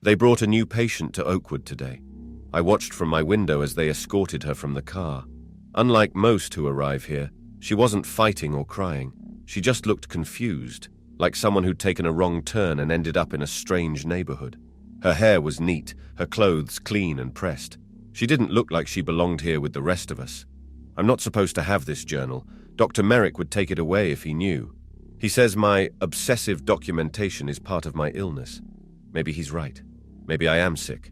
They brought a new patient to Oakwood today. I watched from my window as they escorted her from the car. Unlike most who arrive here, she wasn't fighting or crying. She just looked confused, like someone who'd taken a wrong turn and ended up in a strange neighborhood. Her hair was neat, her clothes clean and pressed. She didn't look like she belonged here with the rest of us. I'm not supposed to have this journal. Dr. Merrick would take it away if he knew. He says my obsessive documentation is part of my illness. Maybe he's right. Maybe I am sick.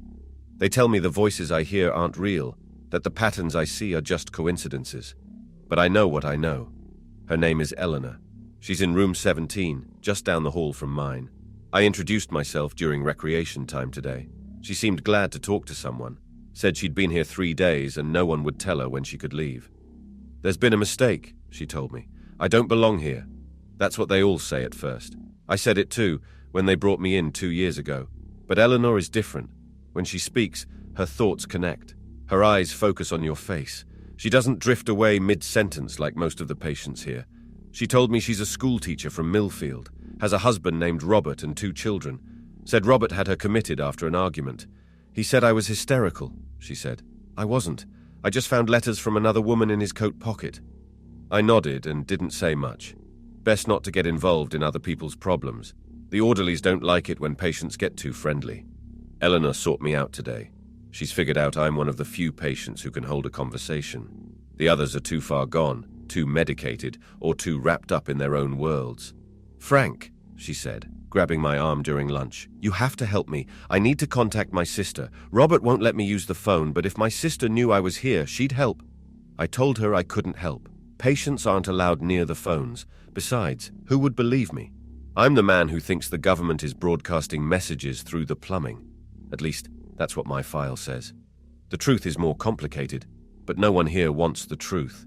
They tell me the voices I hear aren't real, that the patterns I see are just coincidences. But I know what I know. Her name is Eleanor. She's in room 17, just down the hall from mine. I introduced myself during recreation time today. She seemed glad to talk to someone, said she'd been here 3 days and no one would tell her when she could leave. There's been a mistake, she told me. I don't belong here. That's what they all say at first. I said it too, when they brought me in 2 years ago. But Eleanor is different. When she speaks, her thoughts connect. Her eyes focus on your face. She doesn't drift away mid-sentence like most of the patients here. She told me she's a schoolteacher from Millfield, has a husband named Robert and 2 children. Said Robert had her committed after an argument. He said I was hysterical, she said. I wasn't. I just found letters from another woman in his coat pocket. I nodded and didn't say much. Best not to get involved in other people's problems. The orderlies don't like it when patients get too friendly. Eleanor sought me out today. She's figured out I'm one of the few patients who can hold a conversation. The others are too far gone, too medicated, or too wrapped up in their own worlds. Frank, she said, grabbing my arm during lunch, you have to help me. I need to contact my sister. Robert won't let me use the phone, but if my sister knew I was here, she'd help. I told her I couldn't help. Patients aren't allowed near the phones. Besides, who would believe me? I'm the man who thinks the government is broadcasting messages through the plumbing. At least, that's what my file says. The truth is more complicated, but no one here wants the truth.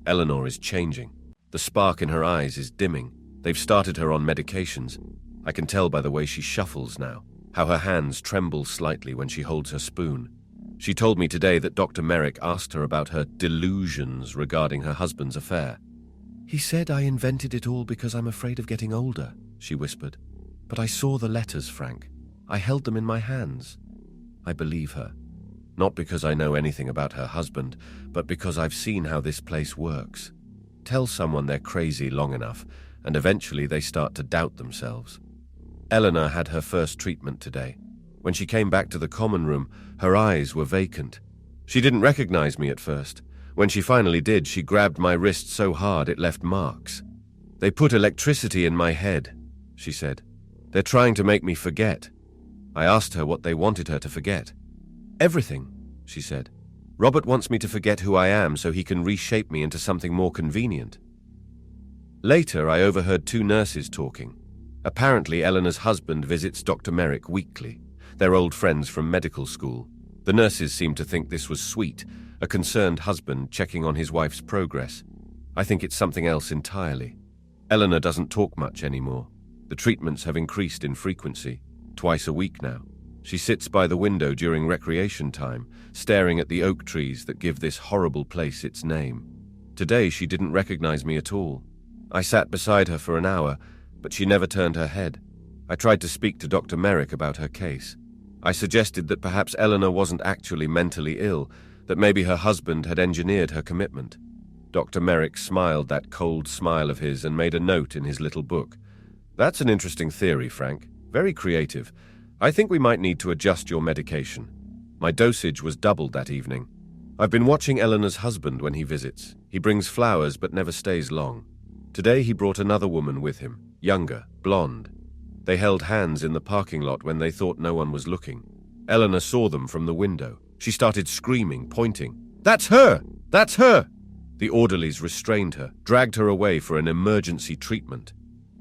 Eleanor is changing. The spark in her eyes is dimming. They've started her on medications. I can tell by the way she shuffles now, how her hands tremble slightly when she holds her spoon. She told me today that Dr. Merrick asked her about her delusions regarding her husband's affair. He said I invented it all because I'm afraid of getting older, she whispered. But I saw the letters, Frank. I held them in my hands. I believe her. Not because I know anything about her husband, but because I've seen how this place works. Tell someone they're crazy long enough, and eventually they start to doubt themselves. Eleanor had her first treatment today. When she came back to the common room, her eyes were vacant. She didn't recognize me at first. When she finally did, she grabbed my wrist so hard it left marks. They put electricity in my head, she said. They're trying to make me forget. I asked her what they wanted her to forget. Everything, she said. Robert wants me to forget who I am so he can reshape me into something more convenient. Later, I overheard 2 nurses talking. Apparently, Eleanor's husband visits Dr. Merrick weekly. They're old friends from medical school. The nurses seem to think this was sweet, a concerned husband checking on his wife's progress. I think it's something else entirely. Eleanor doesn't talk much anymore. The treatments have increased in frequency, twice a week now. She sits by the window during recreation time, staring at the oak trees that give this horrible place its name. Today she didn't recognize me at all. I sat beside her for an hour, but she never turned her head. I tried to speak to Dr. Merrick about her case. I suggested that perhaps Eleanor wasn't actually mentally ill, that maybe her husband had engineered her commitment. Dr. Merrick smiled that cold smile of his and made a note in his little book. That's an interesting theory, Frank. Very creative. I think we might need to adjust your medication. My dosage was doubled that evening. I've been watching Eleanor's husband when he visits. He brings flowers but never stays long. Today he brought another woman with him, younger, blonde. They held hands in the parking lot when they thought no one was looking. Eleanor saw them from the window. She started screaming, pointing. "That's her! That's her!" The orderlies restrained her, dragged her away for an emergency treatment.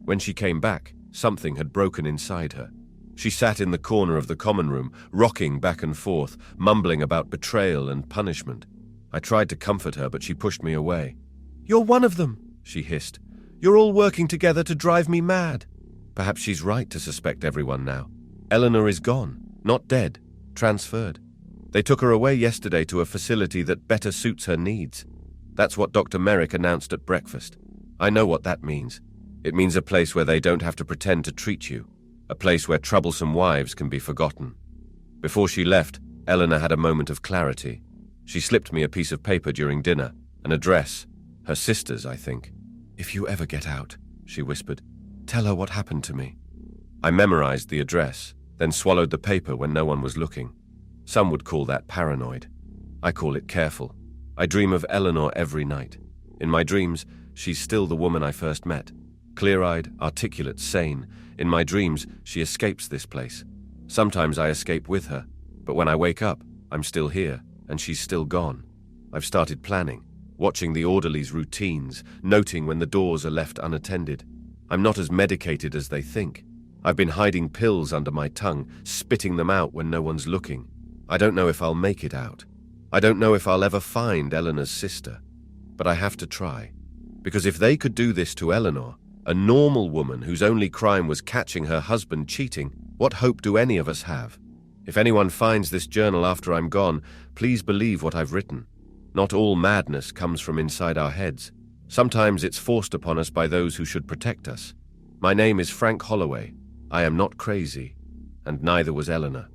When she came back, something had broken inside her. She sat in the corner of the common room, rocking back and forth, mumbling about betrayal and punishment. I tried to comfort her, but she pushed me away. "You're one of them," she hissed. "You're all working together to drive me mad." Perhaps she's right to suspect everyone now. Eleanor is gone, not dead, transferred. They took her away yesterday to a facility that better suits her needs. That's what Dr. Merrick announced at breakfast. I know what that means. It means a place where they don't have to pretend to treat you. A place where troublesome wives can be forgotten. Before she left, Eleanor had a moment of clarity. She slipped me a piece of paper during dinner, an address, her sister's, I think. "If you ever get out," she whispered, "tell her what happened to me." I memorized the address, then swallowed the paper when no one was looking. Some would call that paranoid. I call it careful. I dream of Eleanor every night. In my dreams, she's still the woman I first met. Clear-eyed, articulate, sane. In my dreams, she escapes this place. Sometimes I escape with her, but when I wake up, I'm still here, and she's still gone. I've started planning, watching the orderlies' routines, noting when the doors are left unattended. I'm not as medicated as they think. I've been hiding pills under my tongue, spitting them out when no one's looking. I don't know if I'll make it out. I don't know if I'll ever find Eleanor's sister. But I have to try. Because if they could do this to Eleanor, a normal woman whose only crime was catching her husband cheating, what hope do any of us have? If anyone finds this journal after I'm gone, please believe what I've written. Not all madness comes from inside our heads. Sometimes it's forced upon us by those who should protect us. My name is Frank Holloway. I am not crazy, and neither was Eleanor.